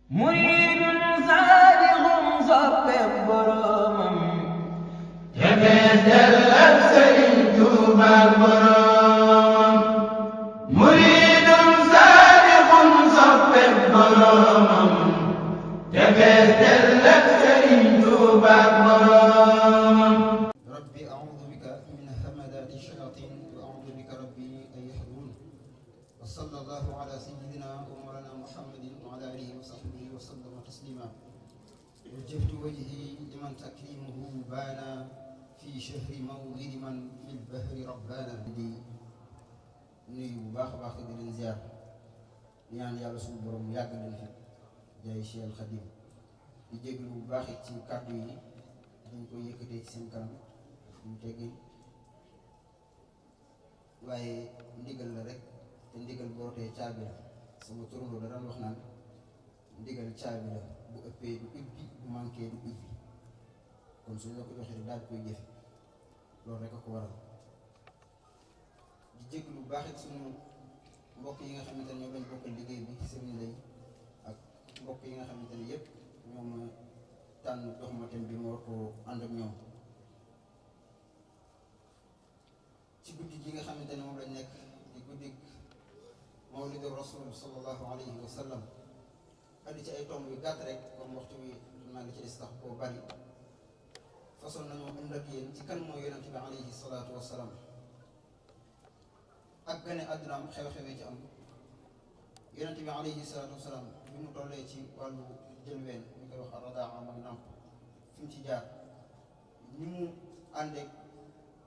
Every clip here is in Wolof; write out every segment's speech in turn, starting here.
muridun saadiqun soppeb boroomam te fees dell ak Sëriñ Tuuba boroom muridun saadiqun soppeb boroomam te fees dell ak Sëriñ Tuuba boroom rabbi a'uudu bika min hamadaati shayaatiin wa a'uudu bika rabbi an yahduruun wa sallallahu ala sayyidina wa mawlana muhammadin wa ala alihi wa sahbihi wa sallama taslima wajjahtu wajhi liman takrimuhu baana fi shahri mawlidi man fil bahri rabbaana di nuyu bu baax a baax di leen ziar ñaan yàlla suñu borom yàgg leen fi jaay Cheikh Khadim di jéglu bu baax it ci kàddu yi dañ koy yëkkatee ci seen kanam ñu teggin waaye ndigal la rek te ndigal bootee caabi la sama turandoo da daan wax naan ndigal caabi la bu ëppee du ubbi bu manqué du ubbi kon suñu la ko joxee daal di koy jëfe loolu rek a ko waral di jéglu bu baax it suñu mbokk yi nga xamante ne ñoom lañ bokkal liggéey bi sëriñ lay ak mbokk yi nga xamante ne yëpp ñoom tànn jox ma thème bi ma war koo ànd ak ñoom ci guddi gi nga xamante ne moom lañ nekk di guddi mawlidu rasul sallallahu alayhi wa sallam andi ci ay tomb yu gàtt rek comme waxtu wi naa li ci des tax koo bari façon nañoo ànd ak yéen ci kan mooy yonente bi alayhi salaatu wa salaam ak gane àddunaam xew-xewee ci am yonente bi alayhi salaatu wa salaam bi mu tollee ci wàllu jëlween ñu koy wax arradaa mooy nàmp fi mu ci jaar ni mu àndeek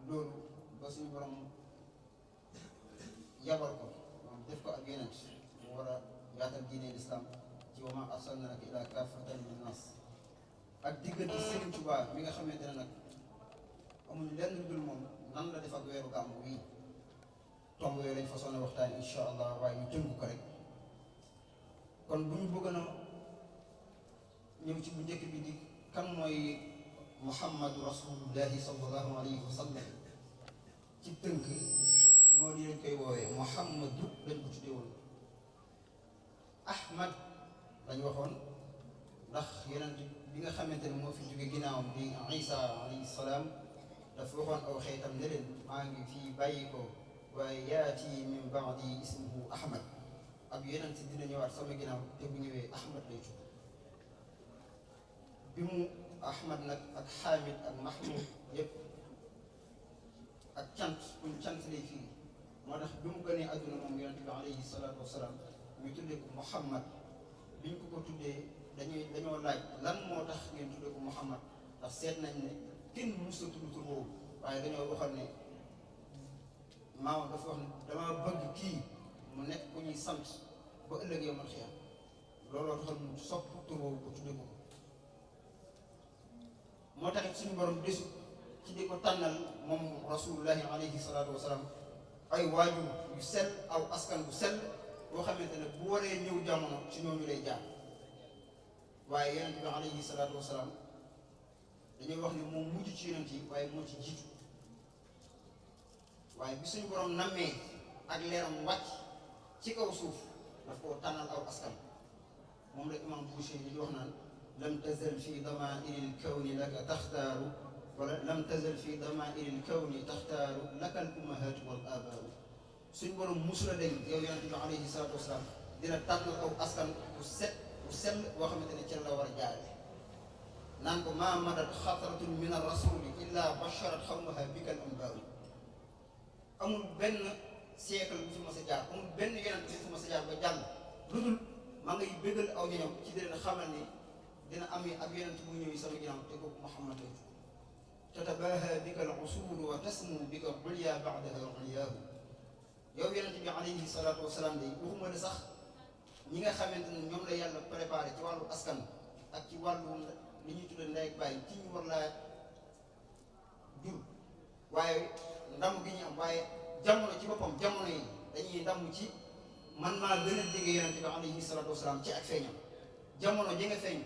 loolu ba suñu borom yabal ko moom def ko ak yonent mu war a yaatal diine lislaam ci wa maa arsalnaaka illaa kaaffatan linnaas ak diggante Sëriñ Tuubaa mi nga xamante ne nag amuñu lenn lu dul moom nan la def ak weeru gàmmu wii tomb yooyu lañ façon waxtaan insha allah waaye ñu tënk ko rek kon bu ñu bëgg na ñëw ci bu njëkk bi di kan mooy muhammadu rasulullahi sallallahu alayhi wa sallam ci tënk moo di lañ koy woowee muhammadu lañ ko tuddee woon ahmad lañ waxoon ndax yonent bi nga xamante ne moo fi jóge ginnaawam di isa alayhi salaam dafa waxoon aw xeetam ne leen maa ngi fii bàyyi ko waaye yaati min baadi ismuhu ahmad ab yonent dina ñëwaat sama ginnaaw te bu ñëwee ahmad lay tudd bi mu ahmad nag ak xaamid ak mahmud yépp ak cant buñ cant lay fii moo tax bi mu gënee àdduna moom yonente bi alayhi salaatu wasalaam ñu tuddee ko muhammad biñ ko tuddee dañoo laaj lan moo tax ngeen tuddee ko muhammad ndax seet nañ ne kenn musta tudd tur boobu waaye dañoo waxal ne maam dafa wax ne dama bëgg kii mu nekk ku ñuy sant ba ëllëg yow man xiyam looloo taxal mu sopp tur boobu ko tuddee ko moo taxit suñu borom desu ci di ko tànnal moom rasulullahi alayhi salaatu wasalaam ay waajur yu sell aw askan bu sell boo xamante ne bu waree ñëw jamono ci ñooñu lay jaar waaye yonent bi alayhi salaatu wasalaam dañuy wax ne moom mujj ci yonent yi waaye moo ci jiitu waaye bi suñu borom nammee ak leeram wàcc ci kaw suuf daf koo tànnal aw askan moom la imam Busiri di wax naan lam tazal fi damaa'iril kawni laka taxtaaru wala lam tazal fi damaa'iril kawni taxtaaru laka al ummahaatu wal aabaau suñ borom musula dañ yow yonente bi alayhi salaatu wasalaam dina tànnal aw askan bu set bu sell boo xamante ne ci la war a jaare naan ko maa madat xatratun min ar rasuli illa basharat xawmaha bika al anbaau amul benn siècle bu fi mas a jaar amul benn yonent bu fi mas a jaar ba jàll lu dul maa ngay bëggal aw ñoñam ci di leen xamal ni dina am ab yonent bu ñëw sama ginnaaw te kooku Muhammad la tatabaha bika al usulu wa tasmu bika ulya ba'daha ulyaahu yow yonent bi alayhi salaatu wasalaam day waxuma la sax ñi nga xamante ne ñoom la yàlla préparé ci wàllu askan ak ci wàllu li ñuy tudde ndey ak bàyyi ci ñu war laa jur waaye ndam gi ñu am waaye jamono ci boppam jamono yi dañuy ndam ci man maa gën a jege yonent bi alayhi salaatu wasalaam ci ak feeñam jamono ji nga feeñ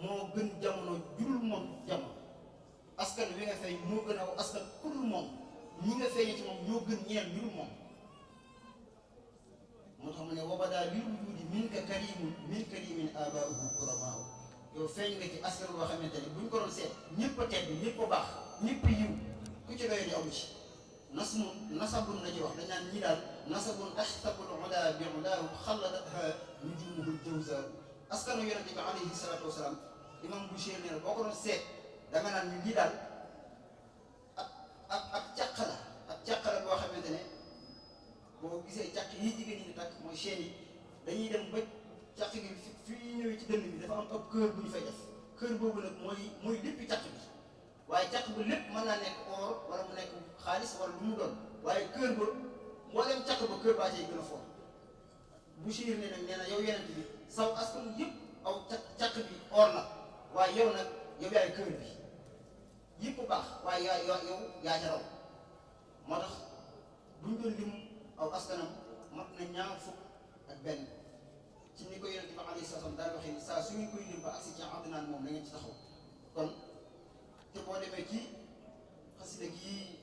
moo gën jamono jurul moom jamono askan wi nga feeñ moo gën a askan kurul moom ñi nga feeñe ci moom ñoo gën ñeel jurul moom moo tax mu ne wabadaa lil wujuudi minka karimun min karimin abauhu kuramaahu yow feeñ nga ci askan boo xamante ne buñ ko doon seet ñëpp a tedd ñëpp a baax ñëpp a yiw ku ci doy di amu ci nasabun la ci wax dañ naan ñii daal nasabun taxtabul uda bi udaahu xalladatha nujumuhul jawzaahu askanu yonente bi alayhi salaatu wasalaam imam Boucher nee na boo ko doon seet da nga naan ñu lii daal ak càq la boo xamante ne boo gisee càq yi jigéen ñi di takk mooy chaîne yi dañuy dem ba càq gi fi ñëwee ci dënn bi dafa am ab kër bu ñu fay def kër boobu nag mooy léppi càq bi waaye càq bu lépp mën naa nekk or wala mu nekk xaalis wala lu mu doon waaye kër ba mboolem càq ba kër baa cay gën a foor Boucher ne nag nee na yow yeneen bi saw askan yëpp aw càq bi or la waaye yow nag yow yaay kër bi yëpp bu baax waaye yow yaa ca raw moo tax buñ doon lim aw askanam mat na ñaar fukk ak benn ci ni ko yonente bi alayhi salaam daal waxee ni saa su ñu koy lim ba agsi ci Adnaan moom da ngeen ci taxaw kon te boo demee ci xasida gi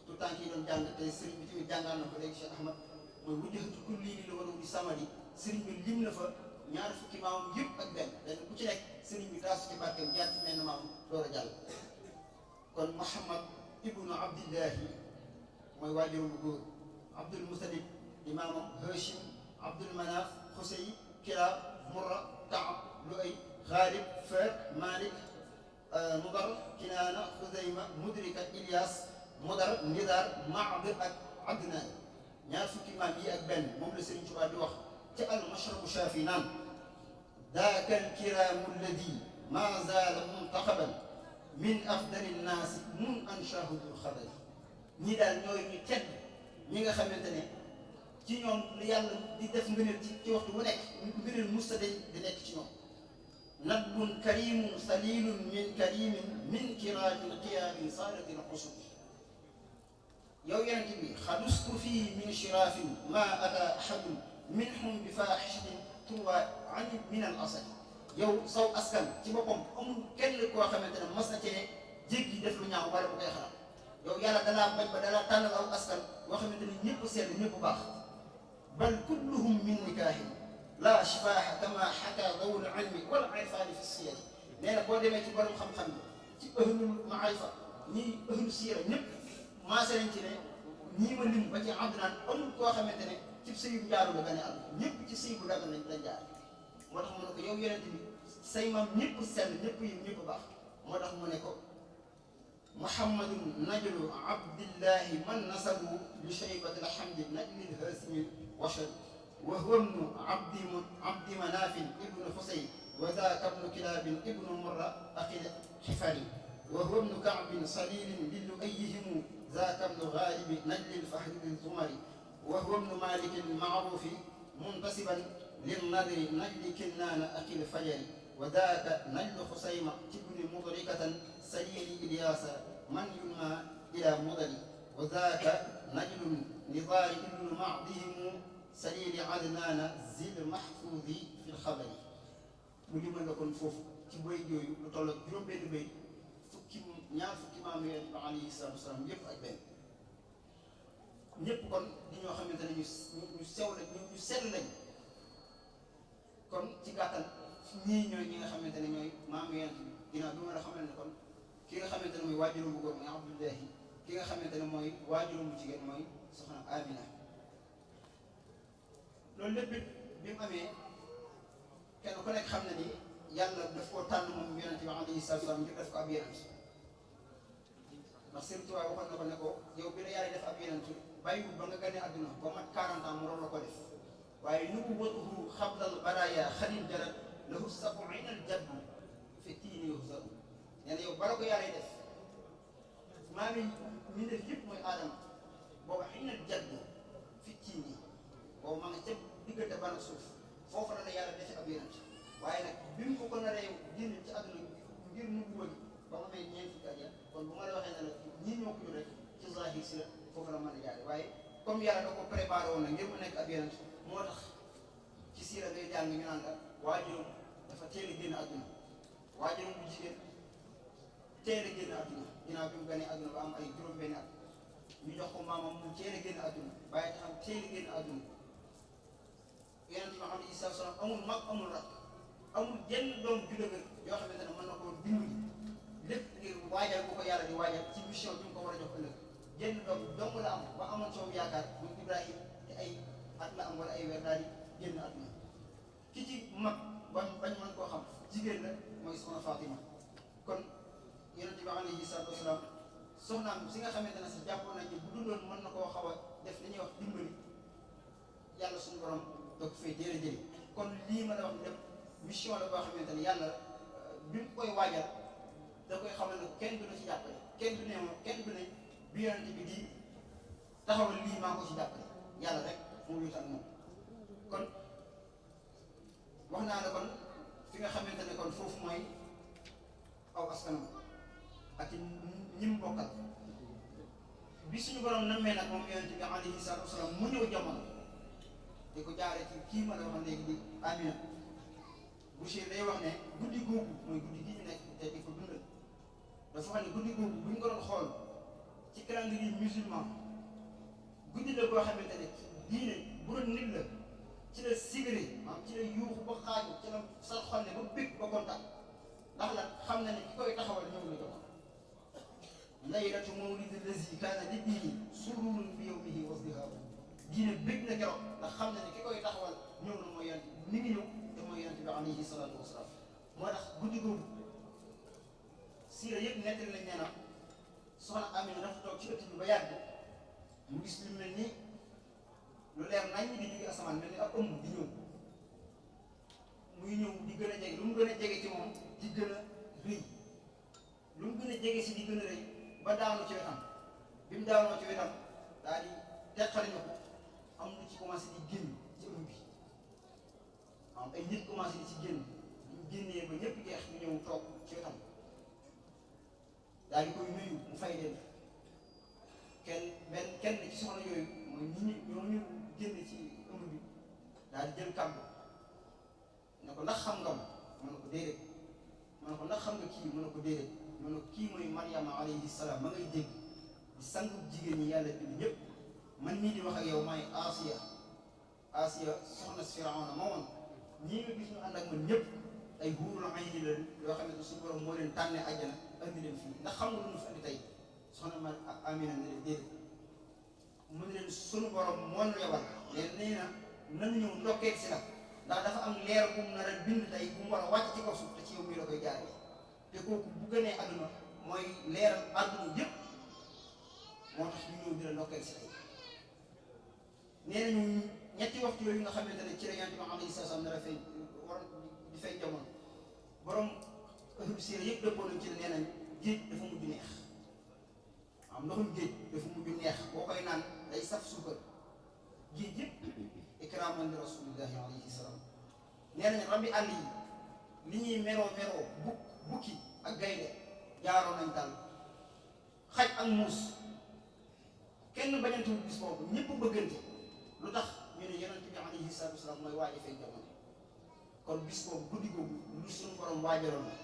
tout temps yi doon jàng te sëriñ bi tamit jàngaan na ko léegi Cheikh Ahmad mooy wujjahatu kulli li la wala di samadi sëriñ bi lim na fa ñaar fukki maamam yëpp ak benn benn ku ci nekk sëriñ bi taasu ci barkeem jaar ci menn maam door a jàll kon Muhammad ibnu Abdillahi mooy waajuram bu góor Abdul Mutalib di maamam Hashim Abdul Manaf Xusey Kilaab Murra Kaab Luay Xaalib Fer Malik Mudar Kinaana Xudayma Mudrika Ilyas Mudar Nidar Maad ak Adnaan ñaar fukki maam yi ak benn moom la Sëriñ Tuubaa di wax ci al-Mashrabu Shaafi naan daaka al-kiraamu alladi maa zaala muntaxaban min afdali nnaasi mun anshaahu dul xabari ñii daal ñooy ñu tedd ñi nga xamante ne ci ñoom lu yàlla di def ngëneel ci waxtu bu nekk ngëneel musta dañ di nekk ci ñoom nadbun karimun salilun min karimin min kiraamin qiyaamin saaratin xusub yow yonente bi xadustu fii min shiraafin ma ata ahadun minhum bi faaxishatin turwa ani min al asad yow saw askan ci boppam amul kenn koo xamante ne mas na cee jéggi def lu ñaaw wala bu koy xalaat yow yàlla dalaa bañ ba dalaa tànnal aw askan boo xamante ne ñëpp sell ñëpp baax bal kulluhum min nikaahin la shifaaha kama xaka dawul ilmi wal irfaani fi siyari nee na boo demee ci borom xam-xam yi ci ahlul maarifa ñii ahlu siira ñëpp maase nañ ci ne ñii ma lim ba ci Adnaan amul koo xamante ne ci sëy bu njaaru la gane àdduna ñëpp ci sëy bu dagan lañ jaar moo tax mu ne ko yow yonent bi say maam ñëpp sell ñëpp yi ñëpp baax moo tax mu ne ko muhammadun najlu abdillahi man nasabu li shaybati alhamdi najlil haasimi washad wa huwa ibnu abdi manafin ibnu xusay wa daaka ibnu kilaabin ibnu murra aqil xifari wa huwa ibnu kaabin salilin li luayihimu ذاك ابن غالب نجل الفحر الزمر وهو ابن مالك المعروف منتسبا للنذر نجل كنان أخي الفجر وذاك نجل خسيمة تبن مدركة سليل إلياس من ينمى إلى مدر وذاك نجل نضار ابن معدهم سليل عدنان ذي المحفوظ في الخبر mu limal la kon foofu ci béy yooyu lu toll ak juróom-benn béy ñaar fukki maam yonent bi alayhi salaatu wasalaam yëpp ak benn ñëpp kon di ñoo xamante ne ñu sew lañ ñu sell lañ kon ci gàttal ñii ñooy ñi nga xamante ne ñooy maam yonent bi ginnaaw bi ma la xamal ne kon ki nga xamante ne mooy waajuram bu góor mooy Abdullahi ki nga xamante ne mooy waajuram bu jigéen mooy soxna Amina loolu lépp bi mu amee kenn ku nekk xam na ni yàlla daf koo tànn moom yonent bi alayhi salaatu wasalaam ngir def ko ab yonent ndax Sëriñ Tuubaa waxoon na ko ne ko yow bi la yàlla def ab yonent bàyyiwul ba nga gane àdduna ba mat 40 ans mu doon la ko def waaye nubuwwatuhu xablal baraaya xalil jarat lahu sab'ina al-jaddu fi tiini yuhzaru nee na yow bala ko yàlla def maa mi def yëpp mooy aadama booba xina al-jaddu fi tiini boobu ma nga ca diggante ban ak suuf foofu la yàlla defe ab yonent waaye nag bi mu ko naree génn ci àdduna ngir nubuwwa gi ba mu amee ñeent fukki at kon bu ma la waxee ne la ñii ñoo ko jur rek ci zahir si la foofu la mën a jaare waaye comme yàlla da ko préparé woon na ngir mu nekk ab yonent moo tax ci siira ngay jàng ñu naan la waajuram dafa teel a génn àdduna waajuram bu jigéen teel a génn àdduna ginnaaw bi mu ganee àdduna ba am ay juróom-benni at ñu jox ko maamam mu teel a génn àdduna bàyyi taxam teel a génn àdduna yonent bi alayhi salaatu salaam amul mag amul rakk amul jenn doom ju dëgër yoo xamante ne mën na koo dimbali lépp ngir waajal bu ko yàlla di waajal ci mission bi mu ko war a jox ëllëg jenn doom dong la am ba amoon coow yaakaar muy Ibrahima te ay at la am wala ay weer daal di génn àdduna ki ci mag bañ mën koo xam jigéen la mooy soxna Fatima kon yonent bi alayhi salaatu wasalaam soxnaam si nga xamante ne sax jàppoon nañ ne bu dundoon mën na koo xaw a def li ñuy wax dimbali yàlla suñu borom doog fee jële kon lii ma la wax lépp mission la boo xamante ne yàlla bi mu koy waajal da koy xamal ne kenn du la ci jàppale kenn du ne bi yonent bi di taxawal lii maa ko ci jàppale yàlla rek moo wéet ak moom kon wax naa la kon fi nga xamante ne kon foofu mooy aw askanam ak ñi mu bokkal bi suñu borom nammee nag moom yonent bi alayhi salaatu wasalaam mu ñëw jamono di ko jaaree ci kii ma la wax léegi di Amina Boucher day wax ne guddi googu mooy guddi gi ñu nekk te di ko dundal dafa xam ne guddi googu bu ñu ko doon xool ci calendrier musulman guddi la boo xamante ne diine bu doon nit la ci la sigare maanaam ci la yuuxu ba xaaju ci la sa xol ne ba bég ba kontaan ndax la xam na ne ki koy taxawal ñëw na jox laylatu mawlidi lazi kaana li diini sururun bi yawmihi wasdihaaru diine bég na keroog ndax xam na ne ki koy taxawal ñëw na mooy yonent mi ngi ñëw te mooy yonent bi alayhi salaatu wasalaam moo tax guddi googu siira yëpp nettali lañ nee na soxna Amina dafa toog ci ëtt bi ba yàgg mu gis lu mel ni lu leer nañ di jóge asamaan mel ni ab ëmb di ñëw muy ñëw di gën a jege lu mu gën a jege ci moom di gën a rëy lu mu gën a jege si di gën a rëy ba daanu ci wetam bi mu daanoo ci wetam daal di teqali na ko am lu ci commencé di génn ci ëmb bi am ay nit commencé di ci génn ñu génnee ba ñëpp jeex ñu ñëw toog ci wetam daal di koy nuyu mu fay leen kenn ci soxna yooyu mooy ñoo ñu génn ci ëmb bi daal di jël kàddu ne ko ndax xam nga ma mu ne ko déedéet mu ne ko ndax xam nga kii mu ne ko déedéet mu ne ko kii mooy Maryama alayhi salaam ma ngay dégg di sangu jigéen ñi yàlla bind ñëpp man mii di wax ak yow maay Asiya soxna si Firawna moomoon ñii nga gis ñu ànd ak man ñëpp ay huurul ayni la yoo xam ne suñu borom moo leen tànnee àjjana andi leen fii ndax xam nga lu ñu fi andi tey soxna ma Amina ne leen déedéet mu ne leen suñu borom moo ñu yebal leen nee na nañu ñëw ndokkee si la ndax dafa am leer bu mu nar a bind tey bu mu war a wàcc ci kaw suuf te ci yow mii la koy jaaree te kooku bu gënee àdduna mooy leeral àdduna yëpp moo tax ñu ñëw di la ndokkee si tey nee nañu ñetti waxtu yooyu nga xamante ne ci la Yonent bi alayhi salaam nar a fay war di fay jamono borom ëllëg si yëpp dëppoo nañ ci ne nee nañ géej dafa mujj neex am ndoxum géej dafa mujj neex boo koy naan day saf suukar géej yëpp ikraaman li rasulillahi alayhi salaam nee nañ rabbi àll yi li ñuy meroo bukki ak gaynde jaaroo nañ daal xaj ak muus kenn bañantuwul bis boobu ñëpp bëggante lu tax ñu ne yonent bi alayhi salaatu wasalaam mooy waaje fay jamono kon bis boobu guddi googu lu suñu borom waajaloon la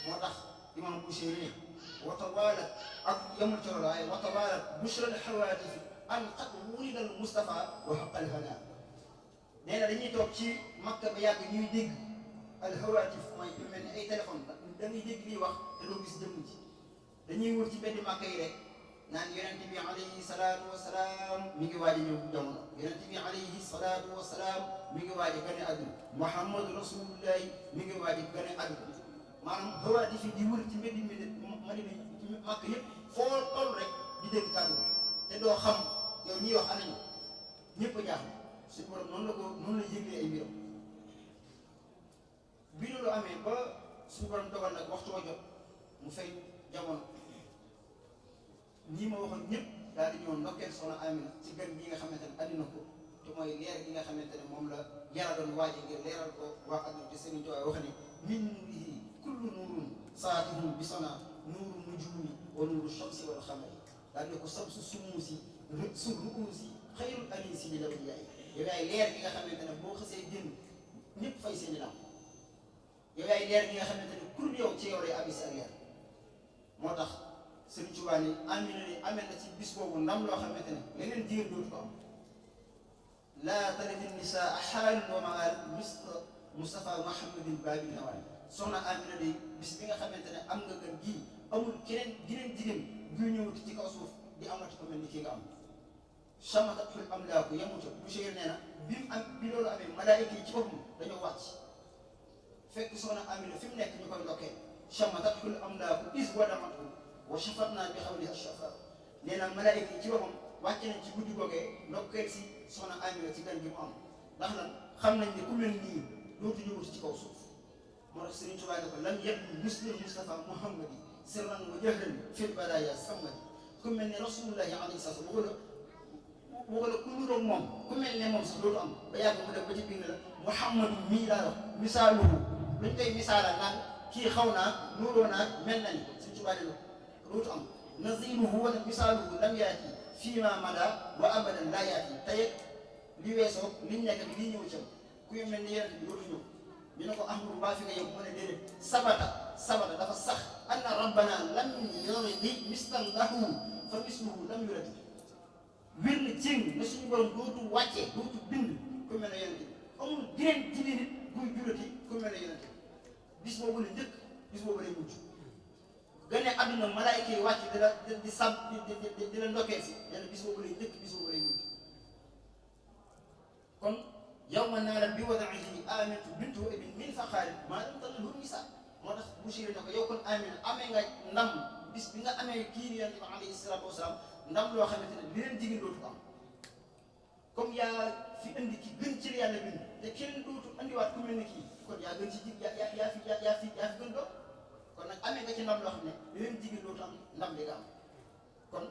moo tax imam Boucher ne watawaalat ak yamul ci loolu waaye watawaalat bushral xawaatifi an qad wulida al Mustafa wa xaqal hana nee na dañuy toog ci Makka ba yàgg ñuy dégg al hawaatif mooy lu mel ni ay téléphone da ngay dégg liy wax te doo gis jëmm ji dañuy wër ci benn Makka yi rek naan yonent bi alayhi salaatu wa salaam mi ngi waaj a ñëw jamono yonent bi alayhi salaatu wa salaam mi ngi waaj a gane àdduna Muhammadu rasulullahi mi ngi waaj a gane àdduna maanaam hawaatif yi di wër ci mbeddi Madina ci Makka yëpp foo toll rek di dégg kàddu te doo xam yow ñiy wax anañu ñëpp a jaaxle suñu borom noonu la yëglee ay mbiram bi loolu amee ba suñu borom dogal nag waxtu wa jot mu fay jamono ñii ma waxoon ñëpp daal di ñëw ndokkeel soxna Amina ci gan gi nga xamante ne andi na ko te mooy leer gi nga xamante ne moom la yaraloon waaje ngir leeral ko waa àdduna te Sëriñ Tuubaa wax ne min nuurihi kullu nuurun saatihun bi sana nuuru nujumi wa nuuru shamsi wal xamari daal ne ko samsu sumuusi su ruusi xayrul anisi li lawliyaay yow yaay leer gi nga xamante ne boo xasee génn ñëpp fay seen i lam yow yaay leer gi nga xamante ne kur yow ci yow lay abisi ak leer moo tax Sëriñ Tuubaa ni Amina ni amee na ci bis boobu ndam loo xamante ne leneen jigéen dootu ko am laa tarifi nisaa xaalun wa maal misla Moustapha Mouhamadin Babil Nawal soxna Amina day bis bi nga xamante ne am nga gën gii amul keneen jigéen guy ñëwati ci kaw suuf di amati ko mel ni kii nga am chamatatul amlaaku yemuta Boucher nee na bi loolu amee malaayika yi ci boppam dañoo wàcc fekk soxna Amina fi mu nekk ñu koy ndokkee chamatatul amlaaku is wadamatu wa shafatna bi xawliha shafa nee na malaayika yi ci boppam wàcc nañ ci guddi googee ndokkeel si soxna Amina ci gan gi mu am ndax lan xam nañ ne ku mel nii dootu ñëwati ci kaw suuf moo tax Sëriñ Tuubaa ne ko lam yabdu mislul Mustafa Muhammadi sirran wa jahran fil baraaya sammadi ku mel ne rasulullahi alayhi salaam waxula ku nuroog moom ku mel ne moom sax dootu am ba yàgg mu dem ba ci biir la Muhammadu mii laa wax misaaluhu luñ koy misaala naan kii xaw naa nuuroo naa mel na ni Sëriñ Tuubaa ne dootu am naziruhu wala misaaluhu lam yaati fii ma mada wa abadan laa yaati tey li weesoo liñ nekk bi lii ñëw ci kuy mel ni yeneen bi dootu ñëw ñu ne ko Ahmadu baa fi nga yem mu ne déedéet sabata dafa sax anna rabbana lam yuridi mislan lahu fa misluhu lam yuradi wér na céng ne suñu borom dootu wàccee dootu bind ku mel ne yeneen bi amul geneen ci nit buy jurati ku mel ne yeneen bi bis boobu la njëkk bis boobu lay mujj gane àdduna malaayika yi wàcc di la ndokkee si nee na bis boobu lay njëkk bis boobu lay mujj kon yawma naalat bi wadaihi Aminatu bintu Wahbin min faxaarin maa lam tanalhu nisaa moo tax Boucher ne ko yow kon Amina amee nga ndam bis bi nga amee kii ni Yonent bi alayhi salaatu wasalaam ndam loo xamante ne li leen jigéen dootu am comme yaa fi indi ki gën ci li yàlla bind te kenn dootu andiwaat ku mel ni kii kon yaa gën ci ji yaa fi gën doon kon nag amee nga ci ndam loo xam ne li leen jigéen dootu am ndam li nga am kon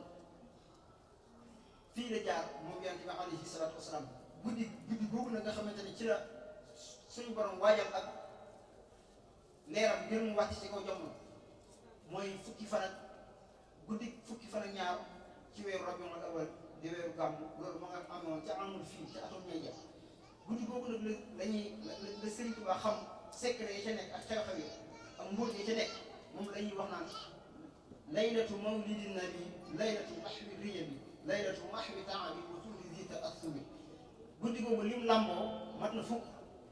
fii la jaar moom Yonent bi alayhi salaatu wasalaam guddi googu nag nga xamante ni ci la suñu borom waajal ak leeram ngir mu wàcc ci kaw jamono mooy fukki fan ak ñaar ci weeru Rabiul Awwal di weeru gàmmu loolu ma nga amoon ca amul fii ca atom ñay jeex guddi googu nag la Sëriñ Tuubaa xam secret yi ca nekk ak xew-xew yi ak mbóot yi ca nekk moom la ñuy wax naan laylatu mawlidin nabi laylatu mahwi riyabi laylatu mahwi taabi wa tuuli zi ta'assumi guddi googu lim lamboo mat na fukk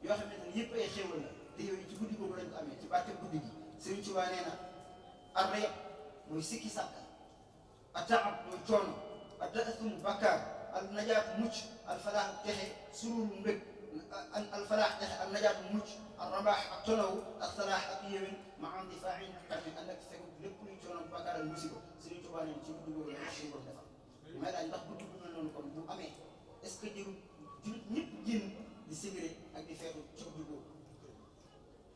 yoo xamante ne yëpp ay xéwal la te yooyu ci guddi googu lañ ko amee ci barke guddi gi Sëriñ Tuubaa nee na ar-rayb mooy sikki sàkk at-ta'ab mooy coono at-ta'assum bakkaar al-najaat mucc al-falaax texe sururu mbég al-falaax texe al-najaat mucc al-rabaax ak tonaw al-salaax ak yéwén ma am di faa xam ne ànd ak fekk lépp luy coono bakkaar ak musiba Sëriñ Tuubaa nee na ci guddi googu la suñu borom defal may laaj ndax guddi gu mel noonu kon bu amee est-ce que jërul jullit ñëpp génn di célébrer ak di feetu ci guddi googu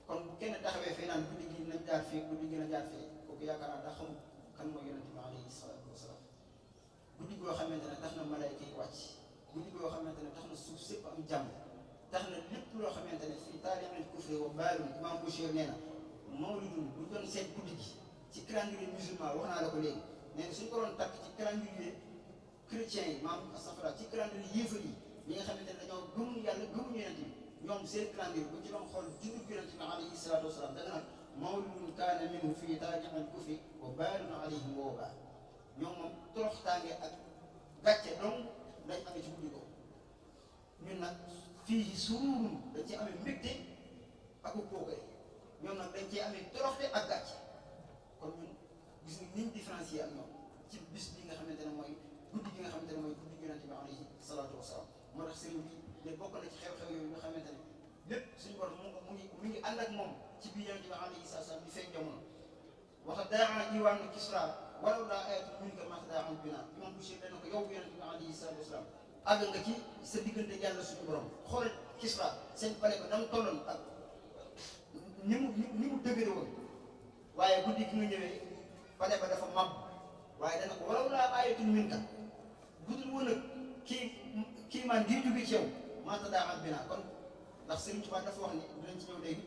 kon bu kenn taxawee fee naan guddi gi nañ jaar fee guddi gi na jaar fee kooku yaakaar naa daa xamul kan mooy Yonent bi alayhi salaatu wasalaam guddi goo xamante ne tax na malaayka yi wàcc guddi goo xamante ne tax na suuf sépp am jàmm tax na lépp loo xamante ne fii taarixil kufri wa baalun Imam Boucher nee na mawlidun bu doon seet guddi gi ci calendrier musulman wax naa la ko léegi nee na suñ ko doon takk ci calendrier chrétien yi maam astafurlah ci calendrier yéefar yi ñi nga xamante ne dañoo gëmuñu yàlla gëmuñu Yonent bi ñoom seen calendrier bu ci doon xool juddu Yonent bi alayhi salaatu wasalaam danga naan mawlidun kaana minhu fii taarixil kufri wa baalun alayhim wa wabaa ñoom moom toroxtaange ak gàcce donc dañ amee ci guddi ko ñun nag fii sururun dañ cee amee mbégte ak pookare ñoom nag dañ cee amee toroxte ak gàcce kon ñun gis nga niñ différencier ak ñoom ci bis bi nga xamante ne mooy guddi gi nga xamante ne mooy guddi Yonent bi alayhi salaatu wasalaam moo tax sëriñ bi de bokk na ci xew-xew yooyu nga xamante ne lépp suñu borom mu ngi ànd ak moom ci biir Yonent bi alayhi salaatu wasalaam di feeñ jamono waxa daa diwaanu Kisra walaw laa ayatu minka maa tadaa an binaa Imam Boucher dana ko yow Yonent bi alayhi salaatu wasalaam àgg nga ci sa diggante yàlla suñu borom xoolal Kisra seen pale ba dama tolloon ak ni mu dëgëre woon waaye guddi gi nga ñëwee pale ba dafa màbb waaye dana ko walaw laa ayatu minka budul woon ak kii maan ngir jóge ci yow maa tadaa an binaa kon ndax Sëriñ Tuubaa dafa wax ni dinañ ci ñëw léegi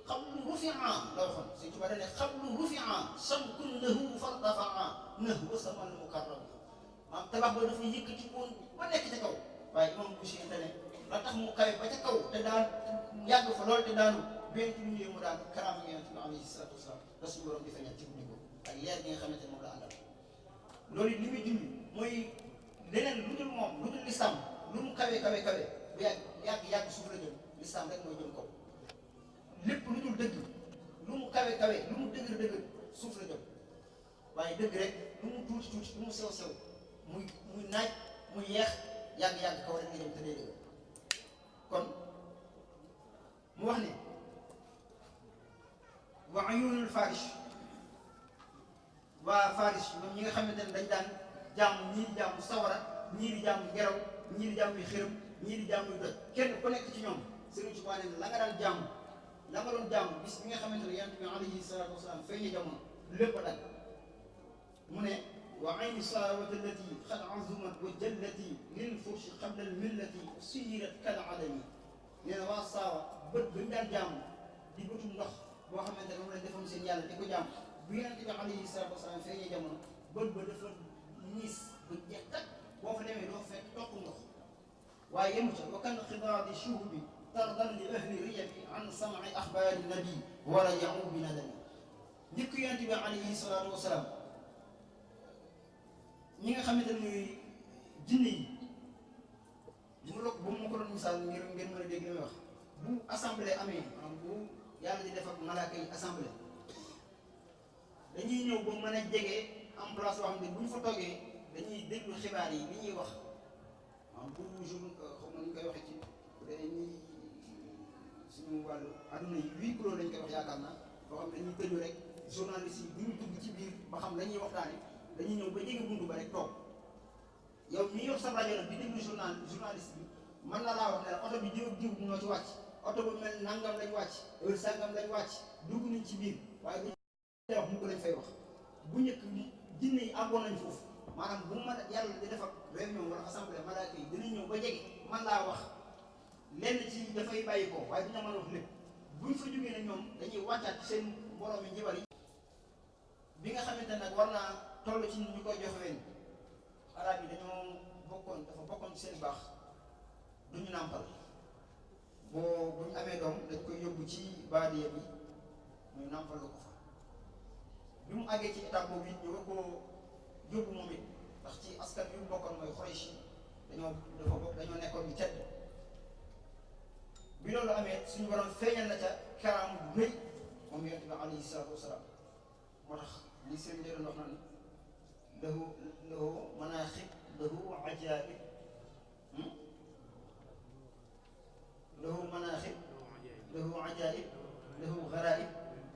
xablu rufia la waxoon Sëriñ Tuubaa dañ ne xablu rufia samkun lahu fartafaa nahwa samal mukarram maam tabax ba dafa yëkkati woon ba nekk ca kaw waaye Imam Boucher ne la tax mu kawe ba ca kaw te daan yàgg fa lool te daanu benn ci lu ñëwee mu daan karaama Yonent bi alayhi salaatu wasalaam la suñu borom di feeñal ci guddi ko ak leer gi nga xamante ne moom la àndal loolu it li muy junj mooy leneen lu dul moom lu dul lislaam lu mu kawe kawe kawe bu yàgg suuf la jëm lislaam rek mooy jëm kaw lépp lu dul dëgg lu mu kawe kawe lu mu dëgër suuf la jëm waaye dëgg rek lu mu tuuti tuuti lu mu sew sew muy naaj muy yeex yàgg kaw rek nga jëm te dee dëgg kon mu wax ne wa ayunul Faris waa Faris ñoom ñi nga xamante ne dañ daan jaamu ñii di jaamu sawara ñii di jaamu ngelaw ñii di jaamu xërëm ñii di jaamu doj kenn ku nekk ci ñoom Sëriñ Tuubaa ne la nga daan jaamu la nga doon jaamu bis bi nga xamante ne Yonent bi alayhi salaatu wasalaam feeñee jamono lépp a dagg mu ne wa ayni saawati allati qad azumat wa jallati lil furshi qabla al millati suyirat kal adami nee na waa saawa bët ba ñu daan jaamu di bëtum ndox boo xamante ne moom lañ defoon seen yàlla di ko jaamu bu Yonent bi alayhi salaatu wasalaam feeñee jamono bët ba dafa niis ba jeex tag boo fa demee doo fekk toq ndox waaye yemu ca wa kan xidaadi shuhubi tardan li ahli riyabi an samai axbaari nabi wa rajau bi nadami njëkk Yonent bi alayhi salaatu wasalaam ñi nga xamante ne mooy jinne yi bu ma ko doon misaal ngir ngeen mën a dégg li may wax bu assemblée amee maanaam bu yàlla di def ak malaaka yi assemblée dañuy ñëw ba mën a jege en place boo xam ne bu ñu fa toogee dañuy déglu xibaar yi li ñuy wax maanaam pour jour xaw ma nu ñu koy waxee ci dañuy suñu wàllu adduna yi huis clos lañ koy wax yaakaar naa boo xam ne dañuy tëju rek journaliste yi duñu dugg ci biir ba xam la ñuy waxtaane dañuy ñëw ba jege buntu ba rek toog yow mi yor sa rajo nag di déglu journaliste bi mën na laa wax ne la oto bi diw diw ñoo ci wàcc oto bu mel nangam lañ wàcc heure sangam lañ wàcc dugg nañ ci biir waaye bu ñu wax mu ko lañ fay wax bu njëkk jinne yi àggoon nañ foofu maanaam bu ma yàlla di def ak réunion wala assemblée malaaka yi dinañ ñëw ba jege man laa wax lenn ci dafay bàyyi ko waaye dina mën a wax lépp buñ fa jógee nag ñoom dañuy wàccaat ci seen mbooloo mi njibar yi bi nga xamante nag war naa toll ci ñu koy joxe wen arab yi dañoo bokkoon ci seen baax duñu nàmpal boo bu ñu amee doom dañ koy yóbbu ci baadiya bi ñu nàmpal ko fa bi mu àggee ci étape boobu it ñu war koo yóbbu moom it ndax ci askan yu mu bokkoon mooy Xuraysh dañoo nekkoon di tedd bi loolu amee suñu borom feeñal na ca karaam bu rëy moom Yonent bi alayhi salaatu wasalaam moo tax li seen njëriñ wax naan lahu manaaxib lahu ajaa'ib lahu manaaxib lahu ajaa'ib lahu garaa'ib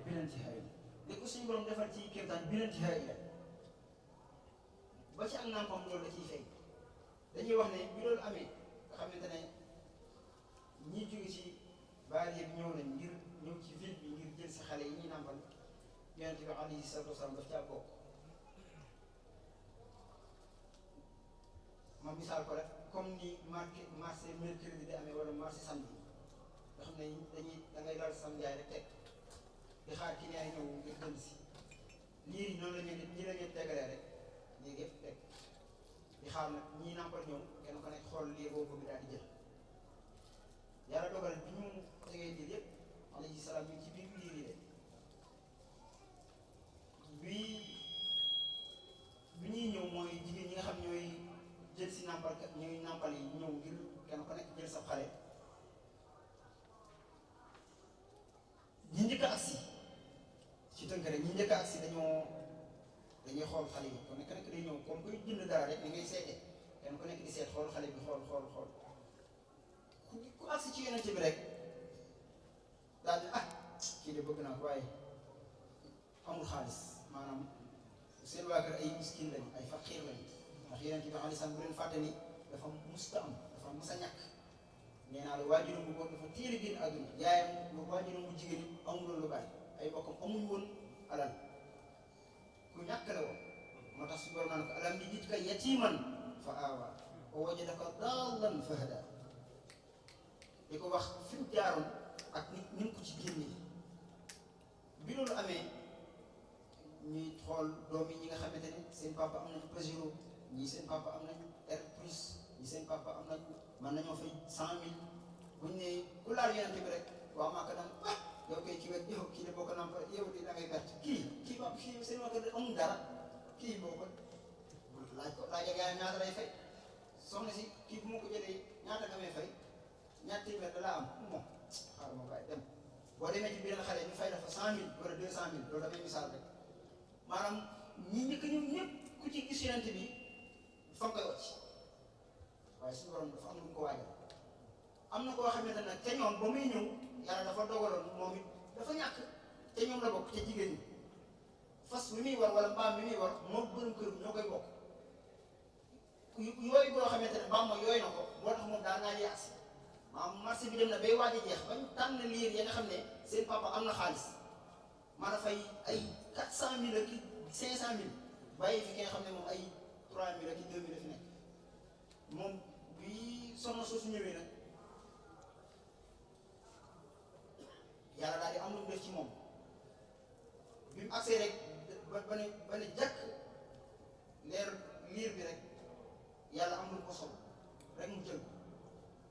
bila intihaa li ko suñu borom defal ci kéemtaan bila intihaa la ba ci ak nàmpam loolu da ciy feeñ dañuy wax ne bi loolu amee nga xamante ne ñii jóge ci baadiya bi ñëw nañ ngir ñëw ci ville bi ngir jël si xale yi ñuy nàmpal Yonent bi alayhi salaatu wasalaam daf caa bokk ma misaal ko rek comme ni marché mercredi di amee wala marché samedi nga xam ne da ngay lal sam jaay rek teg di xaar ki ñaari ñëw ngir jënd si liir yi noonu la ñuy la ñuy tegalee rek léegi yëpp teg di xaar nag ñii nàmpal ñëw kenn ko nekk xool lii boobu bi daal di jël yàlla dogal bi ñu tegee liir yëpp alayhi salaam ñu ci biir liir yi de bi ñuy ñëw mooy jigéen ñi nga xam ñooy jël si nàmpalkat ñooy nàmpal yi ñëw ngir kenn ko nekk jël sa xale ñi njëkk a agsi ci tënk rek ñi njëkk a agsi dañuy xool xale yi kon nekk day ñëw comme kuy jënd dara rek ni ngay seete kenn ku nekk di seet xool xale bi xool ku agsi ci Yonent bi rek daal di kii de bëgg naa ko waaye amul xaalis maanaam seen waa kër ay miskin lañ ay faqiir lañ ndax Yonent bi alayhi salaam bu leen fàtte ni dafa musta am dafa mus a ñàkk nee naa la waajuram bu góor dafa teel a génn àdduna yaayam waajuram bu jigéen ñi amuloon lu bari ay bokkam amuñ woon alal ku ñàkk la woon moo tax su borom naan ko alam yajidka yatiiman fa aawaa wa wajadaka daallan fa hadaa di ko wax fi mu jaaroon ak ni mu ko ci génnee bi loolu amee ñuy xool doom yi ñi nga xamante ne seen papa am nañu Pajero ñii seen papa am nañu R plus ñii seen papa am nañu mën nañoo fay 100 000 buñ ne ku laal Yonent bi rek waaw maa ko daan yow kay ci wet yow kii de boo ko nampal yow de da ngay perte kii seen waa kër amul dara kii boo ko laaj ko laajal yaay ñaata lay fay soxna si kii bu ma ko jëlee ñaata nga may fay ñaata téeméer da laa am bon xaaral ma bàyyi dem boo demee ci biir xale ñu fay dafa 100000 wala 200000 loolu damay misaal rek maanaam ñi njëkk ñëw ñëpp ku ci gis yonent bi fa nga koy wàcc waaye suñu borom dafa am lu mu ko waajal am na koo xamante ne te ñoom ba muy ñëw yàlla dafa dogaloon moom it dafa ñàkk te ñoom la bokk te jigéen ñi fas bi muy war wala mbaam bi muy war moo borom kër ñoo koy bokk yooyu boo xamante ne mbaam ma yooyu na ko moo tax moom daa ngaa yaas maanaam marché bi dem na bay waaj a jeex bañ tànn liir ya nga xam ne seen papa am na xaalis man a fay ay 400000 ak 500000 bàyyi fi ki nga xam ne moom ay 3000 ak 2000 la fi nekk moom bii soxna soosu ñëwee nag yàlla daal di am lu mu def ci moom bi mu agsee rek ba ne jàkk leer liir bi rek yàlla am lu ko sol rek mu jël ko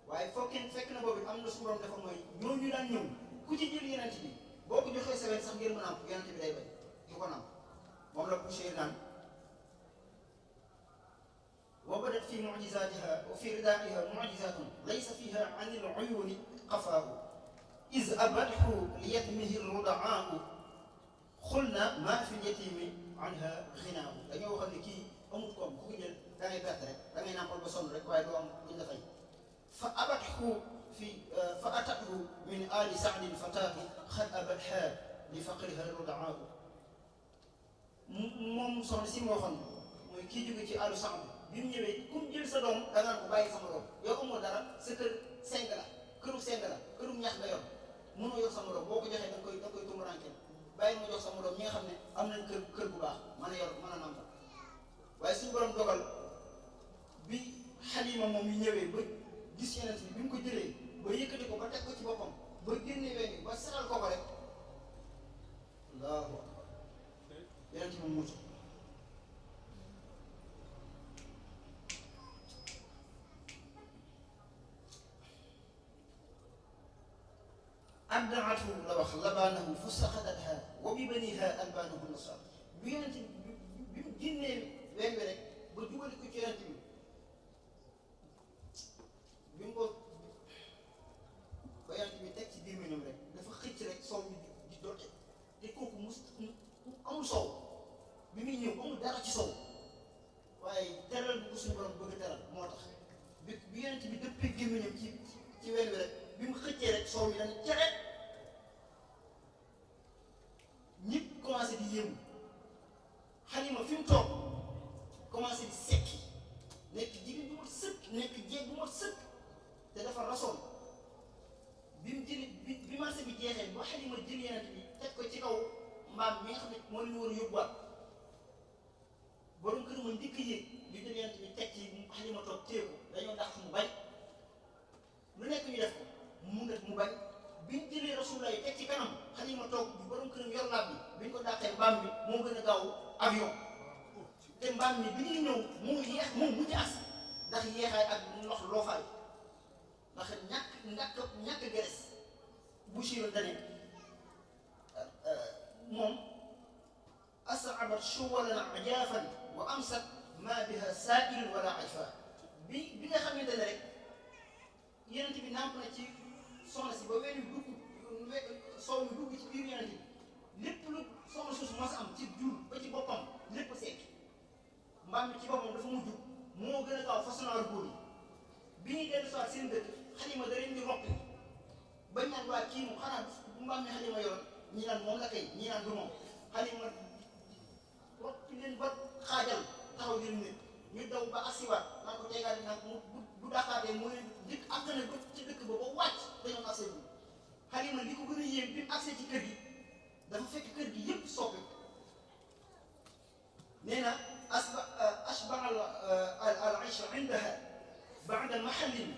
waaye fekk na boobu am na suñu borom dafa mooy ñooñu daan ñëw ku ci jël yonent bi boo ko joxee semaine sax ngir mën a am yonent bi day bañ du ko nam moom la Busayr naan wa badat fi mu'jizatiha wa fi ridaiha mu'jizatun laysa fiha an al-uyuni qafaahu iz abathu li yatmihi rudaa'u xulna ma fi yatimi anha ghinaahu dañoo waxal ne kii amut koom ku ko jël da ngay perte rek da ngay nàmpal ba sonn rek waaye doo am luñ la fay fa abathu fa atathu min ali saadin fataatu xad abatha li faqriha rudaa'u moom soxna si moo waxoon mooy kii jóge ci alu saad bi mu ñëwee ku mu jël sa doom da ngaan ko bàyyi sama doom yow amoo dara sa kër seng la këru ñax nga yor mënoo yor sama doom boo ko joxee da koy tumuraanke bàyyi ma jox sama doom ñi nga xam ne am nañ kër bu baax mën a yor mën a nàmpal waaye suñu borom dogal bi Xalima moom mi ñëwee ba gis yeneen bi mu ko jëlee ba yëkkati ko ba teg ko ci boppam ba génne weñ ba setal ko rek allahu akbar yeneen ci moom mucc abdaatu la wax labaanahu fu saxadatha wa bi baniha albaanahu nasar bi yonent bi mu génnee ween bi rek ba jubali ko ci yonent bi mu ko ba yonent bi teg ci gémmiñam rek dafa xëcc rek soow mi di dotte te kooku amul soow bi muy ñëw amul dara ci soow waaye teral bu ko suñu borom bëgg a teral moo tax bi yonent bi dëppee gémmiñam ci ween bi rek bi mu xëccee rek soow mi dañ cere ñëpp commencé di yéemu Xalima fi mu toog commencé di sekki nekk jigéen bu mat sëkk nekk jeeg bu mat sëkk te dafa rasoon bi mu jëli bi marché bi jeexee ba Xalima jël yeneen bi teg ko ci kaw mbaam mi nga xam ne moo leen war a yóbbuwaat borom kër ma ndikk yéeg ñu jël yeneen bi teg ci Xalima toog téye ko dañoo dàq mu bañ lu nekk ñu def ko mu bañ bi ñu jëlee Rasulullah yi teg ci kanam Xalima toog bi borom këram yor laab bi ñu ko dàqee mbaam bi moo gën a gaaw avion te mbaam mi bi ñuy ñëw moo yeex moom mujj as ndax yeexaay ak ndox loofaay ndax ñàkk geres bu siiro dane moom as'abat shuwalan ajaafan wa amsat ma biha saa'ilun wala ajfa bi nga xamante ne rek yenent bi nàmp na ci soxna si ba weenu dugg soow mi dugg ci biir yenent bi lépp lu soxna suuf mas am ci jur ba ci boppam lépp sekk mbaam mi ci boppam dafa mujj moo gën a gaaw façonnaaru góor yi bi ñuy dellu soit seen dëkk Xalima da leen di roppi bañ naan waa kii moom xanaa bu mbaam mi Xalima yoroon ñi naan moom la kay ñi naan du moom Xalima roppi leen ba xaajal taxaw leen nit ñu daw ba asiwaat naan ko tegaat naan bu daqaatee mu leen dëkk am na ba ci dëkk ba ba wàcc dañoo accès bu Xalima li ko gën a yéem bi mu accès ci kër gi dafa fekk kër gi yépp soppi nee na ashba al aysha indaha ba'da mahallin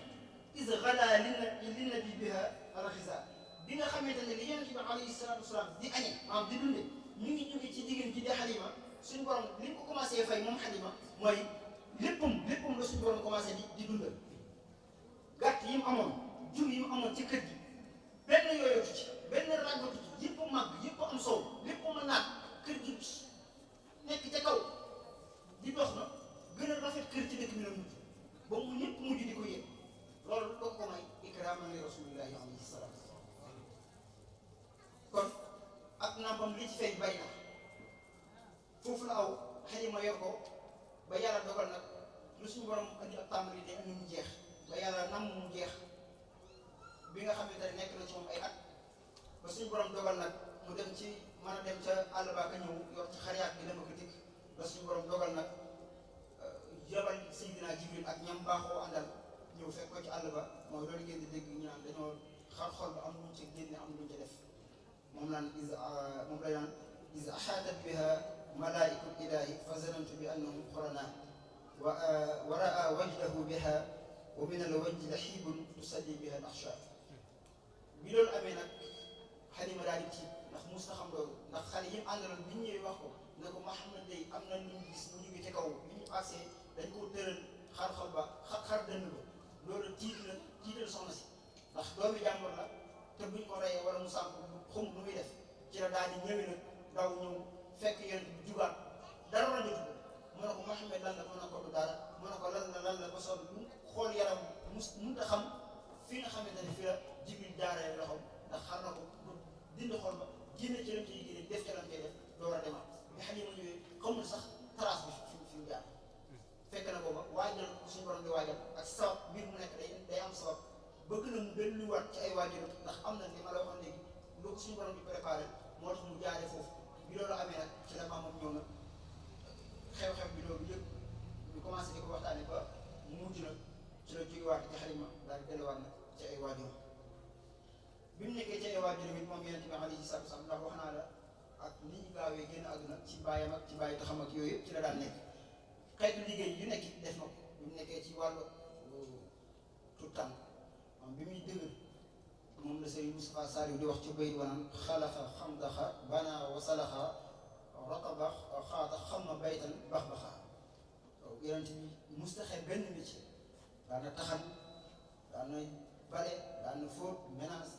iz ghala linnabi biha al ghizaa bi nga xamante ne li yonent bi alayhi salaatu wasalaam di añe maanaam di dunde ñu ngi jóge ci jigéen ji di Xalima suñu borom li mu ko commencé fay moom Xalima mooy léppam la suñu borom commencé di dundal gàtt yi mu amoon jur yi mu amoon ci kër gi benn yooyootu ci benn ràggatu ci yëpp a màgg yëpp a am soow lépp a naat kër gi nekk ca kaw di dox na gën rasulillahi alayhi salaatu kon ak nampam li ci feeñ bari na foofu la aw Xalima yor ko ba yàlla dogal nag lu suñu borom andi ab tàmbali te andi mu jeex ba yàlla nam mu jeex bi nga xamante ne nekk na ci moom ay at ba suñu borom dogal nag mu dem ci mën a dem ca àll ba ka ñëw yor ci xariyaat bi dama ko dikk ba suñu borom dogal nag yabal Seydina Jibril ak ñam baaxoo àndal ñëw fekk ko ci àll ba mooy loolu ngeen di dégg ñu naan dañoo xar xol ba am luñ ci génne am luñ ci def moom naan moom lay naan is axaatat biha malaa'ikul ilaahi fa zanantu bi annahum qurana wa raa wajdahu biha wa min al wajdi laxiibun tusalli biha al axsha bi loolu amee nag Xalima daal di tiit ndax mus na xam loolu ndax xale yi àndaloon bi ñu ñëwee wax ko ne ko Muhammad day am na lu ñu gis mu jóge ci kaw bi ñu passé dañ koo tëral xar ba xar dënn ba loolu tiital soxna si ndax doomi jàmbur la te buñ ko reyee wala mu sànq xum lu muy def ci la daal di ñëwee nag daw ñëw fekk yéen bi jugaat dara la jotu ko mu ne ko Muhammad lan la mën a ko du dara mu ne ko lan la ba sonn lu xool yaram mënut a xam fi nga xamante ne fi la Jibril jaaree loxoom ndax xar na ko dindi xol ba génne ci lam ciy génne def ca lam koy def door a demaat bi Xalima ñëwee xamul sax trace bi fi mu jaar fekk na booba waajal suñu borom di waajal ak sabab mbir mu nekk day am sabab bëgg na mu delluwaat ci ay waajuram ndax am na li ma la waxoon léegi lu ko suñu borom di préparé moo tax mu jaaree foofu bi loolu amee nag ci la maamam ñëw nag xew-xew bi loolu yëpp ñu commencé di ko waxtaanee ba mu mujj nag ci la jógewaat ci Xalima daal di delluwaat nag ci ay waajuram bi mu nekkee ci ay waajuram it moom Yonent bi alayhi salaatu wa salaam ndax wax naa la ak ni ñu gaawee génn àdduna ci baayam ak ci bàyyi taxam ak yooyu yëpp ci la daan nekk xeetu liggéey yu nekk def na ko bi mu nekkee ci wàllu tout temps moom bi muy dëgër moom la Sëriñ Moustapha Saliou di wax ci bayit wanaan xalaxa xamdaxa bana wa salaxa raqaba xaata xamma baytan bax baxa Yonent bi mustaxee benn métier daan na taxan daan na bale daan na fóot ménage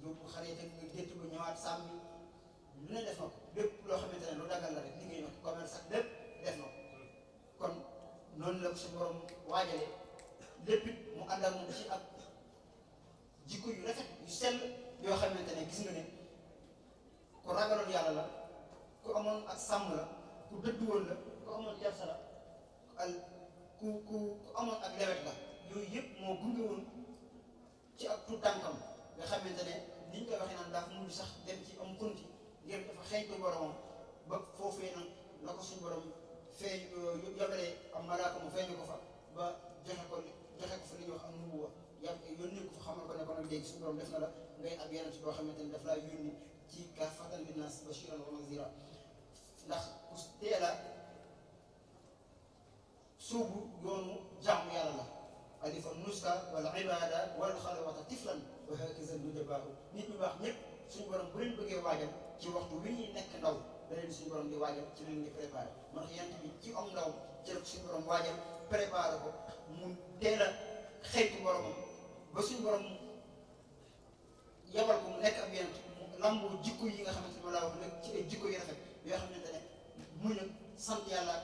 yóbbu xale yi nga gétt ba ñëwaat sàmmi lu ne def na ko lépp loo xamante ne lu dagal la rek liggéey na ko commerce ak lépp def na ko kon noonu la ko suñu borom waajale lépp it mu ànd ak moom ci ak jikko yu rafet yu sell yoo xamante ne gis nga ne ku ragaloon yàlla la ku amoon ak sàmm la ku dëddu woon la ku amoon kersa la ku amoon ak lewet la yooyu yëpp moo gunge woon ci ak tout tànkam nga xamante ne niñ koy waxee naan dafa mujj sax dem ci am konti ngir dafa xeeñtu boromam ba foofee nag la ko suñu borom feeñ yabalee am malaaka mu feeñu ko fa ba joxe ko fa li ñuy wax am nubuwa yónni ko fa xamal ko ne ko nag léegi suñu borom def na la ngay ab yeneen boo xamante ne daf laa yónni ci kaafatan linnaas bashiran wa nazira ndax ku teel a suubu yoonu jaamu yàlla la alifa nuska wala ibada wala xalawata tiflan wa hakaza nujabaahu nit ñu baax ñëpp suñu borom bu leen bëggee waajal ci waxtu wi ñuy nekk ndaw da leen suñu borom di waajal ci leen di préparé moo tax yant bi ci am ndaw ci la suñu borom waajal préparé ko mu teel a xëytu boromam ba suñu borom yabal ko mu nekk ab yant mu lamboo jikko yi nga xamante ne ma laa wax nag ci ay jikko yu rafet yoo xamante ne muñ ak sant yàlla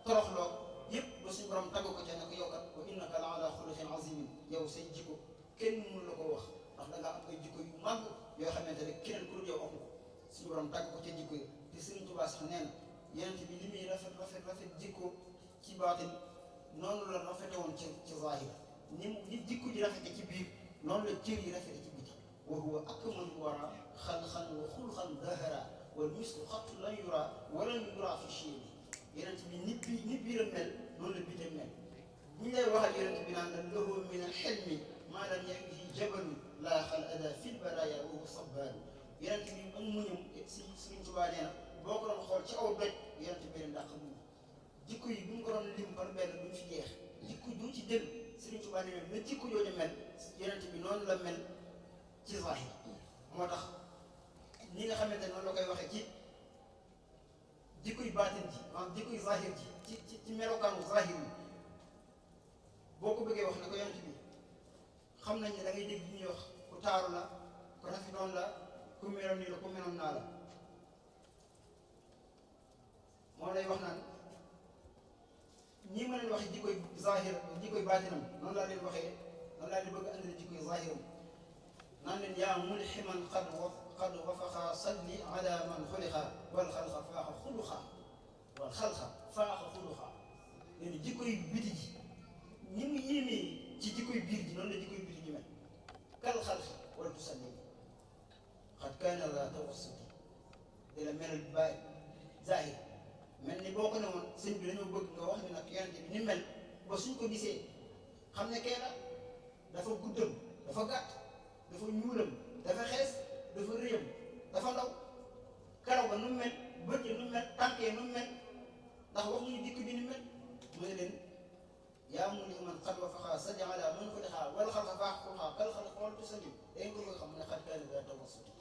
toroxloo yëpp ba suñu borom tagg ko ca ne ko yow kat wa innaka la ala xuluqin azimin yow say jikko kenn mënu la ko wax ndax da ngaa am ay jikko yu màgg yoo xamante ne keneen ku dul yow amu ko suñu borom tagg ko ca jikko yi te Sëriñ Tuubaa sax nee na yeneen bi li muy rafet jikko ci baatin noonu la rafete woon ci zahir ni jikko ji rafete ci biir noonu la cër yi rafete ci biti wa huwa akmalul wara xalqan wa xulqan dahara wal mislu xattu lan yura wala yura fi chine yeneen bi nit biiram mel noonu la biitam mel bu ñu lay waxal yeneen bi naan la lahu min al xilmi maa lam yaxwihi jabalu laa xal ada fil baraya wa huwa sabbaaru yeneen bi am muñum si Sëriñ Tuubaa nee na boo ko doon xool ci aw doj yeneen bi leen dàq muñ jikko yi bu ñu ko doon lim par benn duñ fi jeex jikko du ci jël Sëriñ Tuubaa nee na jikko jooju mel yeneen bi noonu la mel ci zahir moo tax ñi nga xamante ne noonu la koy waxee ci jikkoy baatin ji maanaam jikkoy zahir ji ci melokaanu zahir yi boo ko bëggee wax ne ko yonent bi xam nañ ne da ngay dégg ñuy wax ku taaru la ku rafetoon la ku meloon nii la ku meloon naa la moo lay wax naan ñii ma leen waxee jikkoy zahir jikkoy baatinam noonu laa leen waxee man laa di bëgg a andi jikkoy zahiram naan leen yaa mulximan qad wafaqa salli ala man xuliqa wal xalqa faaxa xuluqa wal xalqa faaxa xuluqa leen jikkoy biti ji ni mu yéemee ci jikkoy biir ji noonu la jikkoy biti ji mel kal xalqi wala tusalli xad kaana la tawassuti di la melal bàyyi zahir mel ni boo ko ne woon sëñ bi dañoo bëgg nga wax ni nag yonente bi ni mel ba suñ ko gisee xam ne kee la dafa guddam dafa gàtt dafa ñuulam dafa xees dafa rëyam dafa ndaw karaw ba nu mu mel bët yi nu mu mel tànk yi nu mu mel ndax wax ñu dikk bi ni mel mu ne leen yaa mu ni man xat wa faxaa sadi ala man ko dexaa wala xal xa faax xuxaa kal xal xool tu sali day nga bëgg xam ne xat kaani daa tawassuti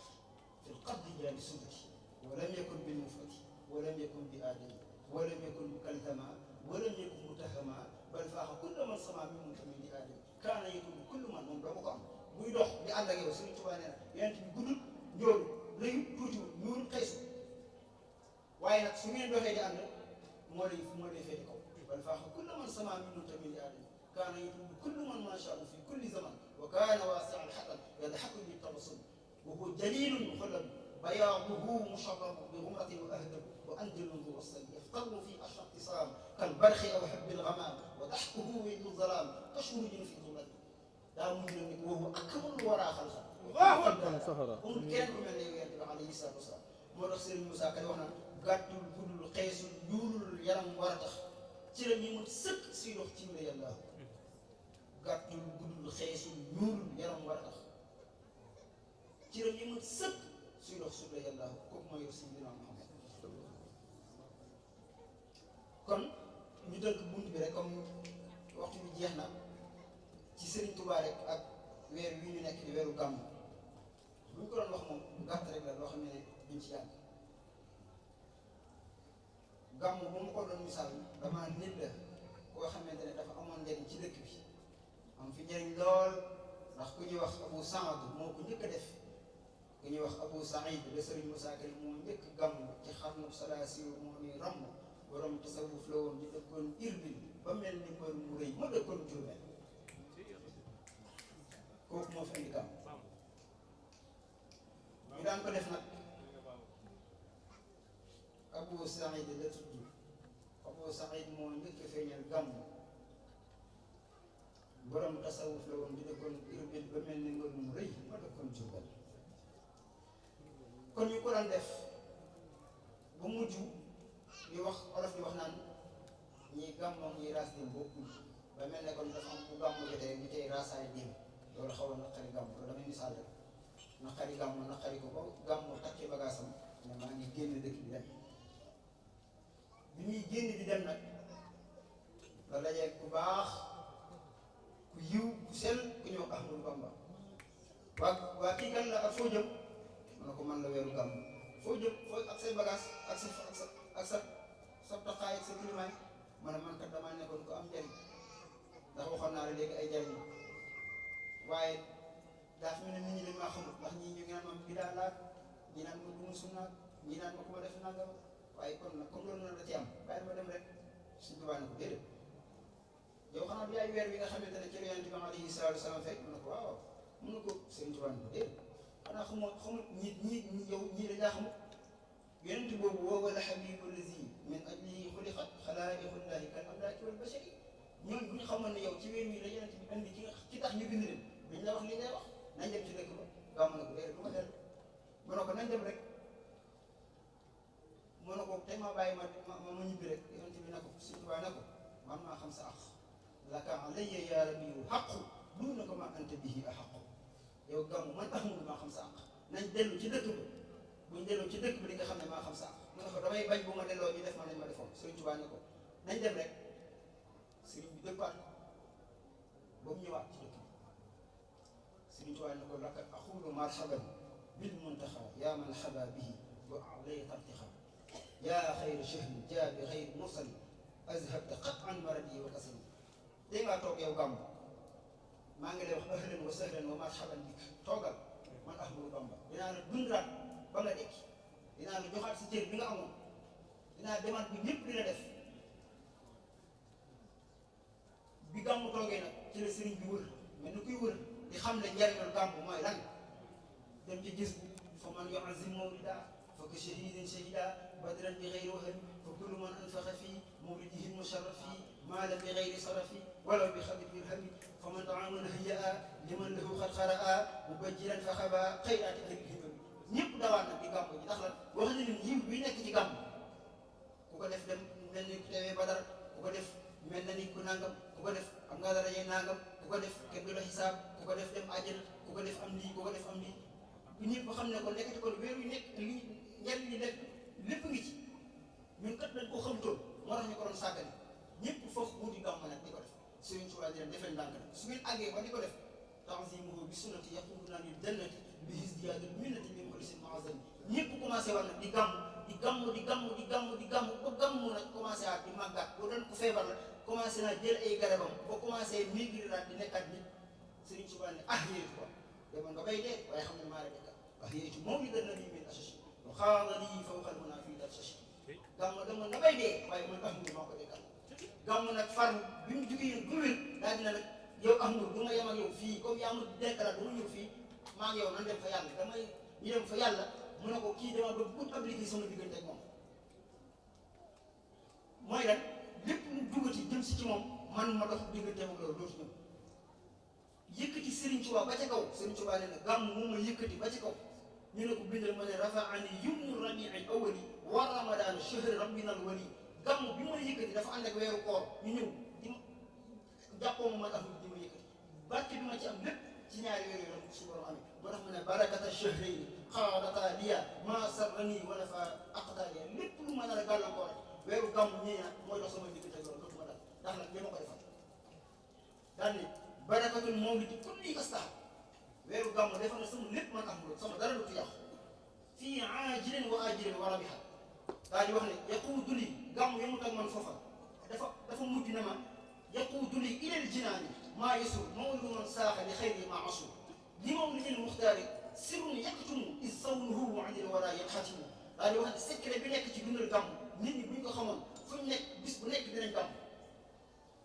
fil qabdi jaani sudati wa lam yakun bil mufrati wa lam yakun bi aadami wa lam yakun kaltama wa lam yakun mutahama bal faaxa kulla man sama min muntamin di aadami kaana yatubu kullu man moom doo ko am buy dox di ànd ak yow Sëriñ Tuubaa nee na yonent bi guddul njoolu rëyu tuutiwul ñuul xeesu waaye nag su ngeen doxee di ànd moo lay féete kaw bal faaxa kulla man sama min muntamin di aadami kaana yatubu kullu man maashaa fi kulli zaman wa kaana waasi'an xaqan yadhaku bi tabassum wa huwa jalilun xulab bayaaduhu musharrabu bi xumratin wa ahdab wa anjalun du wasal yaftaru fi ashra iqtisam kal barxi aw habbil ghamam wa daxkuhu yudlu zalaam kashurujin fi zulat daa mujj nag ni woowu akmalul waraa xalqa amul kenn ku mel ne yow yonent bi alayhi salaatu wasalaam moo tax Serigne Moussa Ka wax naan gàttul guddul xeesul ñuulul yaram war a tax ci la ñuy mën sëkk suy dox ci mbir yàlla gàttul guddul xeesul ñuulul yaram war a tax ci la ñuy mën sëkk suy dox suuf la yàlla kooku mooy yow Seydina Muhammad kon ñu dënk bunt bi rek comme waxtu bi jeex na ci Serigne Touba rek ak weer wi ñu nekk di weeru gàmm bu ñu ko doon wax moom gàtt rek la loo xam ne duñ ci yàgg gàmm bu ma ko doon misaal damaa nit la koo xamante ne dafa amoon njëriñ ci dëkk bi am fi njëriñ lool ndax ku ñuy wax Abu Saad moo ko njëkk a def ku ñuy wax Abu Saïd la Serigne Moussa Ka moo njëkk gàmm ci xarnu salaasiyu moo ni ramm borom tasawuf la woon ñu dëkkoon Irbil ba mel ni mbër mu rëy ma dëkkoon Jurbel kooku moo fi indi gàmm ñu daan ko def nag Abu Saïd la tudd Abu Saïd moo njëkk feeñal gàmm borom tasawuf la woon ñu dëkkoon Irbil ba mel ni mbër mu rëy ma dëkkoon Jurbel kon ñu ko daan def ba mujj di wax olof di wax naan ñii gàmmoom ñii raas dem bokkul ba mel ne kon dafa am bu gàmmu jotee ñu tey raasaay dem loolu xaw a naqari gàmm loolu damay misaal rek naqari gàmm naqari ko ba gàmmu takki bagaasam ne maa ngi génn dëkk bi dem bi muy génn di dem nag la dajee ku baax ku yiw ku sell ku ñëw Ahmadu Bamba waa kii kan la ak foo jëm ma ne ko man la weeru gàmm foo jëm foo ak say bagage ak sa taxaay ak sa kilimaay ma ne man kat damaa nekkoon ko am njariñ ndax waxoon naa la léegi ay njariñ waaye daa fi mu ne nit ñi dañ maa xamut ndax ñii ñu ngi naan ma bi daa laaj ñi naan ma duma sunnaat ñi naan ma ku ma def nangam waaye kon nag comme loolu noonu la ci am bàyyi ma dem rek suñ tubaab ne ko déedéet yow xanaa du yaay weer bi nga xamante ne ci la yonent bi alayhi salaatu wa salaam fekk mu ne ko waaw mun na ko sëñ tubaab ne ko déedéet xanaa xamul ñii yow ñii dañ laa xamut yonent boobu woo wala xabibu lazi min ajlihi xuliqat xalaa'iqullahi kal amlaaki wal bashari ñoom bu ñu xamoon ne yow ci weer wi la yonent bi indi ci tax ñu bind leen duñ la wax li ngay wax nañ dem ci dëkk ba gàmm na ko déedéet du ma dellu mu ne ko nañ dem rek mu ne ko tey ma bàyyi ma ñibbi rek yonent bi ne ko Sëñ Tuubaa ne ko man maa xam sa àq laka alayya yaa rabbi xaqu duna ko ma anta bihi axaqu yow gàmm man Ahmadu maa xam sa àq nañ dellu ci dëkk ba buñ delloo ci dëkk bi di nga xam ne maa xam sa àq mu ne ko damay bañ bu ma delloo ñu def ma nañ ma defoon Sëriñ Tuubaa ne ko nañ dem rek sëriñ bi dëppaat ba mu ñëwaat ci dëkk bi Sëriñ Tuubaa ne ko laka aqulu marhaban bil muntaxa yaa man xaba bihi wa alay tartixa yaa xayra shahri jaa bi xayri mursali azhabta qat an maradi wa kasali dégg ngaa toog yow gàmm maa ngi lay wax ahlan wa sahlan wa marhaban bik toogal man Ahmadu Bamba dinaa la dundaat ba nga dekki dinaa la joxaat si cër bi nga amoon dinaa demaat bi ñëpp dina def bi gàmmu toogee nag ci la sëriñ bi wër mais ni kuy wër di xam ne njariñul gàmmu mooy lan dem ci gis bu fa man yu'azzim mawlida fa ka shahidin shahida badran bi ghayri wahmi fa kullu man anfaqa fi mawlidihi musharrafi maala bi ghayri sarafi walaw bi xabit bilhami fa man taaman hayyaa liman lahu qad qaraa mubajjilan fa xaba xayraati ahli himam ñëpp dawaat nag di gàmmu ji ndax lan wax na leen yiw bi nekk ci gàmmu ku ko def dem mel ni ku teewee Badar ku ko def mel na ni ku nangam ku ko def am nga dara yee nangam ku ko def kenn du la xisaab ku ko def dem àjjana ku ko def am lii ku ko def am lii bu ñëpp xam ne kon nekkati kon weer yu nekk lii njariñ li lépp ngi ci ñun kat dañ koo xamutoon moo tax ñu ko doon sàggane ñëpp foofu wuti gàmmu nag di ko def Sëriñ Tuubaa di leen defee ndànk nag su ngeen àggee ba di ko def tanzimuhu bi sunnati yaquduna lil jannati bi izdiyaadil minnati min muxlisin mu'azzam ñëpp commencé war nag di gàmm ba gàmm nag commencé waat di màggat bu doon ku feebar la commencé naa jël ay garabam ba commencé migriraat di nekkaat nit Sëriñ Tuubaa ne yéetu ko demoon nga bay dee waaye xam ne maa la dekkal yéetu moom li gën na lii min asashi wa xaala lii fawqal munaa fii dal sashi gàmm demoon nga bay dee waaye man maa ko dekkal gàmm nag farm bi mu jugee bu wér daal dina nag yow Ahmadu du ma yem ak yow fii comme yaa ma dekkalaat du ma ñëw fii maa ngi yow nan dem fa yàlla ñu dem fa yàlla mu ne ko kii dama bëgg pour appliquer sama diggante ak moom mooy lan lépp lu dugati jëm si ci moom man ma dox diggante ak loolu dootu ñëw yëkkati Serigne Touba ba ca kaw Serigne Touba nee na gàmm moom ma yëkkati ba ca kaw ñu ne ko bindal ma ne rafaani yumnu rabiil awwali wa ramadaan shahri rabbinal wali gàmm bi ma yëkkati dafa ànd ak weeru koor ñu ñëw di jàppoo ma man Ahmadu di ma yëkkati barke bi ma ci am lépp ci ñaari weer yooyu la su borom amee moo tax mu ne barakata shahrayni xaadata liya ma sarrani wala fa aqtaaliya lépp lu ma nar a gàllankoor rek weeru gàmm ñii nag mooy dox sama diggante loolu dootuma dal ndax nag li ma ko defal daal ni barakatul mawlidi kulli astah weeru gàmm defal na sama lépp man Ahmadu sama dara du ci yàqu fii aajilin wa aajilin wa rabiha daal di wax ne yaquudu li gàmm yemut ak man foofa dafa mujj ne ma yaquudu li ilal jinaani maa yasul mawlidu man saaxa li xayri maa asul li mawlidil muxtaari sirrun yaktumu is sawnuhu anil wara yanxatimu daal di wax ne secret bi nekk ci dundal gàmm nit ñi buñ ko xamoon fu ñu nekk bis bu nekk dinañ gàmm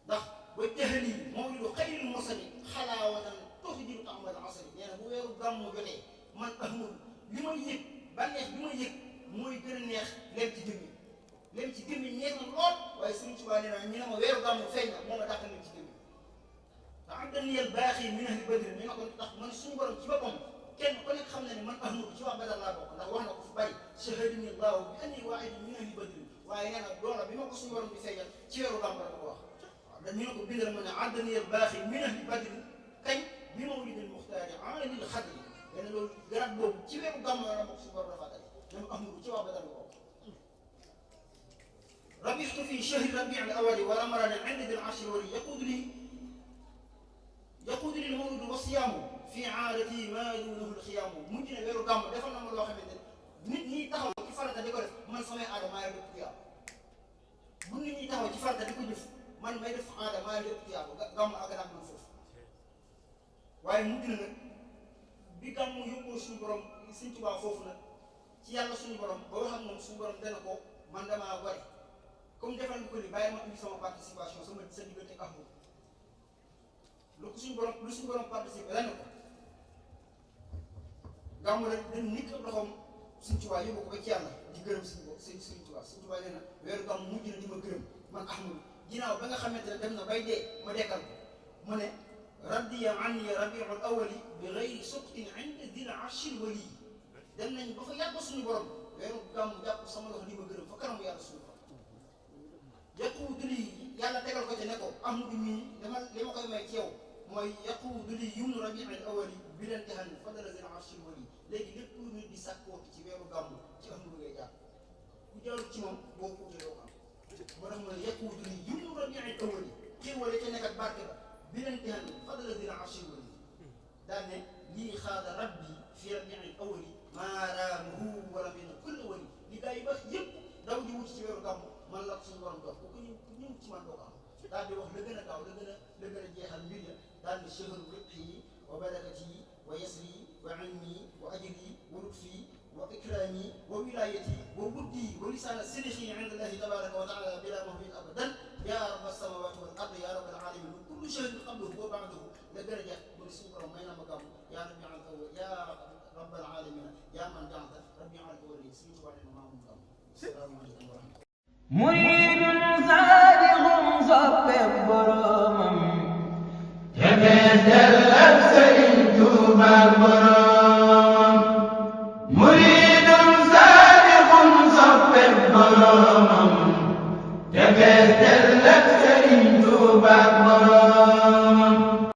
ndax wa jahli mawlidu xayril mursali xalaawatan tuhdiru ta'mal asri nee na bu weeru gàmm jotee man Ahmadu li may yëg bànneex bi may yëg mooy gën a neex lem ci jëmmi lem ci jëmmi neex na lool waaye Sëriñ Tuubaa nee na ñu ne ma weeru gàmm feeñ na moo ma dàq lem ci jëmmi te am daniyel baaxi min ahli badri ñu ne ko ndax man suñu borom ci boppam kenn ku nekk xam na ne man Ahmadu ci waa Badar laa bokk ndax wax na ko fu bari shahadani Allahu bi anni waahidun min ahli badri waaye nee na loola bi ma ko suñu borom di feeñal ci weeru gàmm la ko wax waaw dañ ñu ne ko bindal ma ne addaniyel baaxi min ahli badri kañ bi mawlidil muxtaari aalil xadri nee loolu garab boobu ci weeru gàmm la ma ko suñu borom dafa dale ñoom Ahmadu ci waa Badar la bokk rabixtu fi shahri rabiil awali wa ramadaan inda dil arshi wali yaquudu lil mawludi wa siyaamu fi aadati maa duunahu lxiyaamu mujj na weeru gàmm defal na ma loo xamante ne nit ñi taxaw ci farata di ko def man samay aada maa def tuyaab bu nit ñi taxaw ci farata di ko jëf man may def aada maa def tuyaab gàmm ak gàmm du foofu waaye mujj na nag bi gàmm yóbboo suñu borom Sëriñ Tuubaa foofu nag ci yàlla suñu borom ba wax ak moom suñu borom dana ko man damaa wari comme defal nga ko ni bàyyi ma indi sama participation sama sa diggante ak Ahmadu lu suñu borom participé la ne ko gàmmu rek dañ nikk ak loxoom Sëriñ Tuubaa yóbbu ko ba ci yàlla di gërëm Sëriñ Tuubaa Sëriñ Tuubaa nee na weeru gàmmu mujj na di ma gërëm man Ahmadu ginnaaw ba nga xamante ne dem na bay dee ma dekkal ko mu ne radiya anni rabiul awali bi gayri suqtin inda dil arshil wali dem nañ ba fa yàgg suñu borom weeru gàmmu jàpp sama loxo di ma gërëm fa kanamu yàlla suñu borom yaquudu li yàlla tegal ko ci ne ko Ahmadu mii dama li ma koy may ci yow mooy yaquudu li yumnu rabiil awali bi leen texan fadala dil arshil wali léegi lépp lu nit di sàkkooti ci weeru gàmmu ci Ahmadu ngay jàpp ku jaarul ci moom boo ko utee doo ko am moo tax mu ne yaquudu li yumnu rabiil awali xéewale ca nekk ak barke ba bi leen texan fadala dil arshil wali daal ne lii xaada rabbi fi rabiil awali maaraamuhu wala min kulli wali li gaa yi baax yëpp daw di wut ci weeru gàmmu man la ko suñu borom dox ku ñëw ci man doo ko am daal di wax la gën a gaaw la gën a jeexal mbir ya daal di shahru ribhi wa barakati wa yasri wa ilmi wa ajri wa lutfi wa ikrami wa wilayati wa wuddi wa lisaana sidqi inda allahi tabaraka wa taala bila mahwin abadan ya rabba samawati wal ard ya rabbal alamin kullu shahrin qablahu wa ba'dahu la gën a jeex ni suñu borom may na ma gàmm yaa rabbi al awwal yaa rabbal alamina yaa man jaxta rabbi al awwal yi suñu tubaab ne maa moom gàmm. asalaamaaleykum wa rahmatulah. muridun saadixun soppe boromam te fees dell ak Sëriñ Tuuba borom muridun saadixun soppe boromam